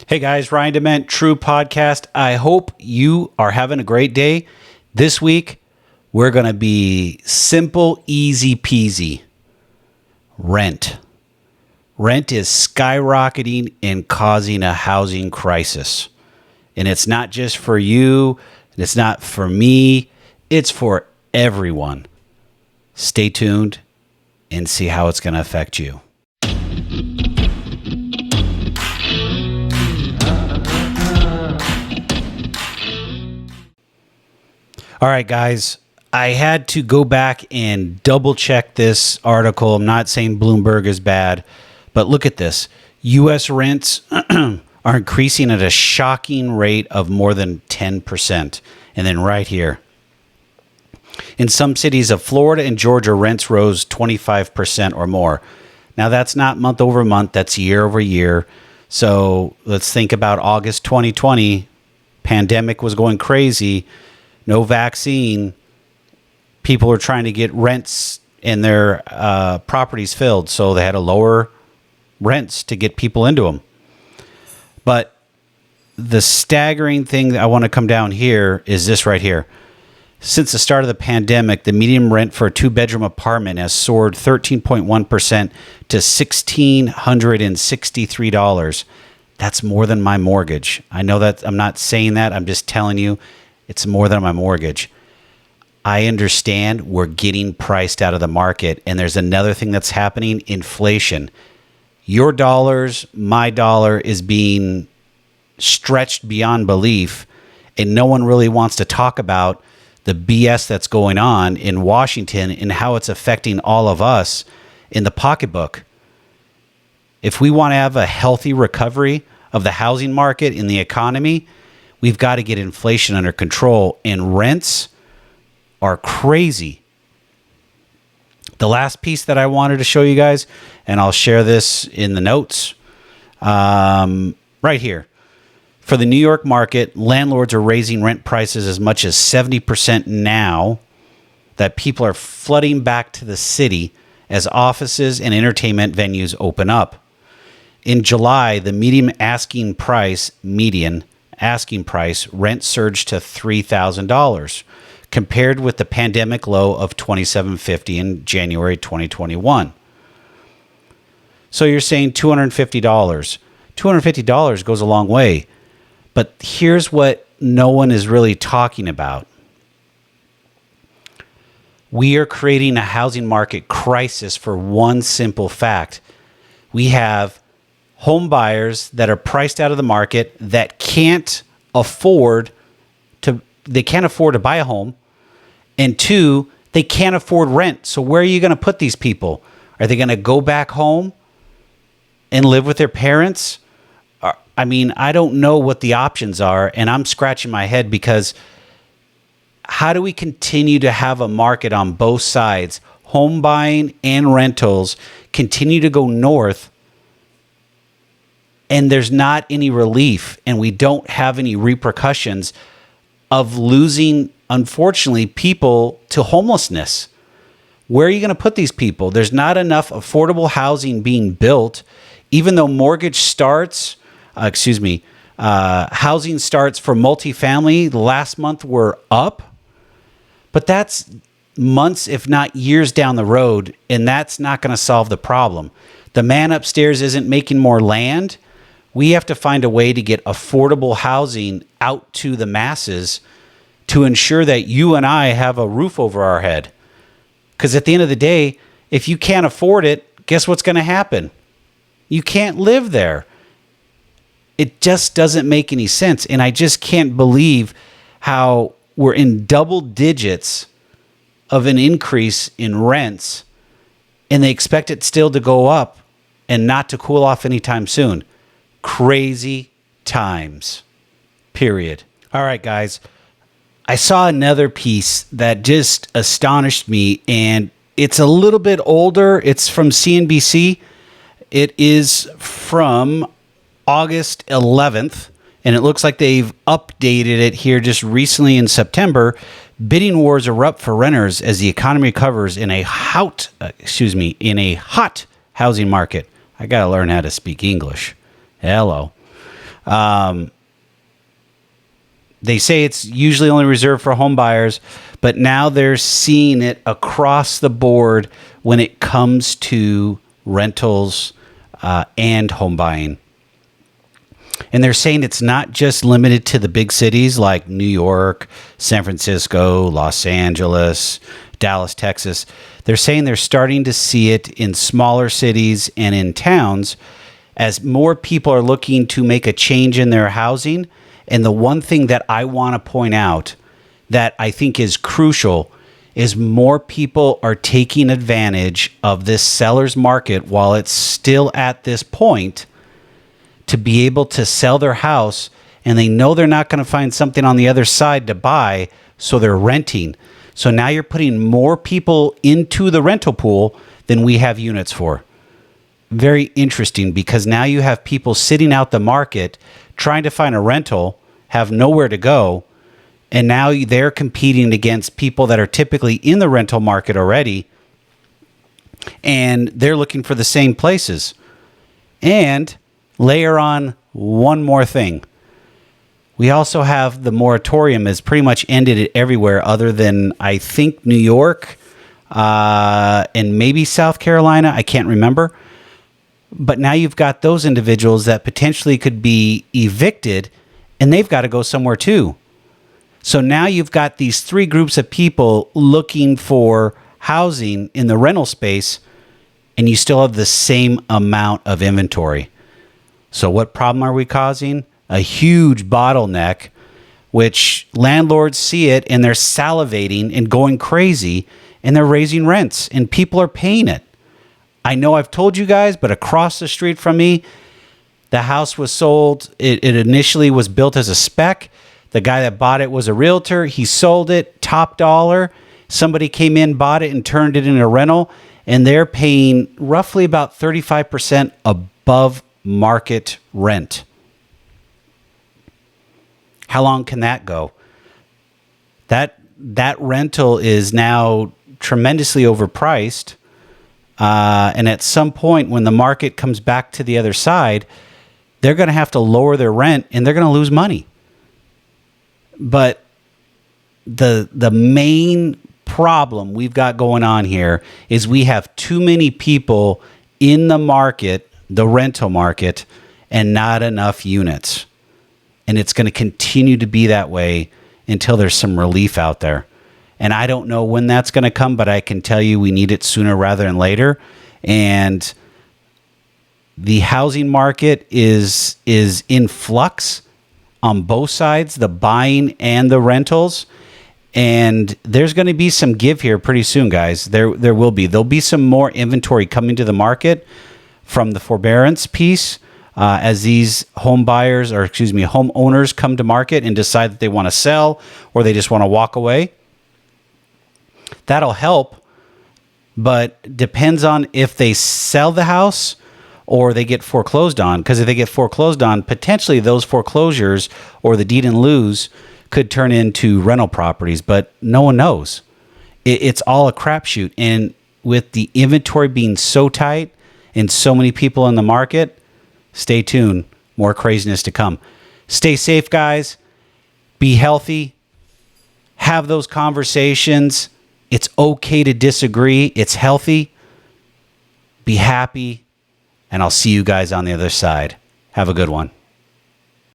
Hey guys, Ryan Dement, True Podcast. I hope you are having a great day. This week, we're going to be simple, easy peasy. Rent. Rent is skyrocketing and causing a housing crisis. And it's not just for you, it's not for me, it's for everyone. Stay tuned and see how it's going to affect you. All right, guys, I had to go back and double check this article. I'm not saying Bloomberg is bad, but look at this. U.S. rents are increasing at a shocking rate of more than 10%. And then right here, in some cities of Florida and Georgia, rents rose 25% or more. Now, that's not month over month. That's year over year. So let's think about August 2020. Pandemic was going crazy. No vaccine. People were trying to get rents in their properties filled, so they had to lower rents to get people into them. But the staggering thing that I want to come down here is this right here. Since the start of the pandemic, the median rent for a two-bedroom apartment has soared 13.1% to $1,663. That's more than my mortgage. I know that I'm not saying that. I'm just telling you. It's more than my mortgage. I understand we're getting priced out of the market. And there's another thing that's happening, inflation. Your dollars, my dollar is being stretched beyond belief. And no one really wants to talk about the BS that's going on in Washington and how it's affecting all of us in the pocketbook. If we want to have a healthy recovery of the housing market in the economy, we've got to get inflation under control, and rents are crazy. The last piece that I wanted to show you guys, and I'll share this in the notes, right here. For the New York market, landlords are raising rent prices as much as 70% now that people are flooding back to the city as offices and entertainment venues open up. In July, the median asking price rent surged to $3,000 compared with the pandemic low of $2,750 in January 2021. So you're saying $250. $250 goes a long way. But here's what no one is really talking about. We are creating a housing market crisis for one simple fact. We have home buyers that are priced out of the market that can't afford to buy a home, and two, they can't afford rent. So where are you going to put these people? Are they going to go back home and live with their parents? I mean, I don't know what the options are, and I'm scratching my head because how do we continue to have a market on both sides, home buying and rentals, continue to go north, and there's not any relief, and we don't have any repercussions of losing, unfortunately, people to homelessness? Where are you going to put these people? There's not enough affordable housing being built, even though housing starts for multifamily last month were up, but that's months, if not years down the road, and that's not going to solve the problem. The man upstairs isn't making more land. We have to find a way to get affordable housing out to the masses to ensure that you and I have a roof over our head. Because at the end of the day, if you can't afford it, guess what's going to happen? You can't live there. It just doesn't make any sense. And I just can't believe how we're in double digits of an increase in rents, and they expect it still to go up and not to cool off anytime soon. Crazy times, period. All right, guys. I saw another piece that just astonished me, and it's a little bit older. It's from CNBC. It is from August 11th, and it looks like they've updated it here just recently in September. Bidding wars erupt for renters as the economy recovers in a hot housing market. I got to learn how to speak English. Hello. They say it's usually only reserved for home buyers, but now they're seeing it across the board when it comes to rentals and home buying. And they're saying it's not just limited to the big cities like New York, San Francisco, Los Angeles, Dallas, Texas. They're saying they're starting to see it in smaller cities and in towns as more people are looking to make a change in their housing. And the one thing that I want to point out that I think is crucial is more people are taking advantage of this seller's market while it's still at this point to be able to sell their house, and they know they're not going to find something on the other side to buy, so they're renting. So now you're putting more people into the rental pool than we have units for. Very interesting, because now you have people sitting out the market trying to find a rental, have nowhere to go, and now they're competing against people that are typically in the rental market already, and they're looking for the same places. And layer on one more thing. We also have the moratorium has pretty much ended it everywhere other than, I think, New York and maybe South Carolina. I can't remember. But now you've got those individuals that potentially could be evicted, and they've got to go somewhere too. So now you've got these three groups of people looking for housing in the rental space, and you still have the same amount of inventory. So what problem are we causing? A huge bottleneck, which landlords see it and they're salivating and going crazy, and they're raising rents and people are paying it. I know I've told you guys, but across the street from me, the house was sold. It initially was built as a spec. The guy that bought it was a realtor. He sold it top dollar. Somebody came in, bought it, and turned it into a rental, and they're paying roughly about 35% above market rent. How long can that go? That rental is now tremendously overpriced. And at some point when the market comes back to the other side, they're going to have to lower their rent and they're going to lose money. But the main problem we've got going on here is we have too many people in the market, the rental market, and not enough units. And it's going to continue to be that way until there's some relief out there. And I don't know when that's going to come, but I can tell you we need it sooner rather than later. And the housing market is in flux on both sides, the buying and the rentals. And there's going to be some give here pretty soon, guys. There will be. There'll be some more inventory coming to the market from the forbearance piece as these homeowners come to market and decide that they want to sell or they just want to walk away. That'll help, but depends on if they sell the house or they get foreclosed on. Because if they get foreclosed on, potentially those foreclosures or the deed in lieu's could turn into rental properties, but no one knows. It's all a crapshoot. And with the inventory being so tight and so many people in the market, stay tuned. More craziness to come. Stay safe, guys. Be healthy. Have those conversations. It's okay to disagree. It's healthy. Be happy. And I'll see you guys on the other side. Have a good one.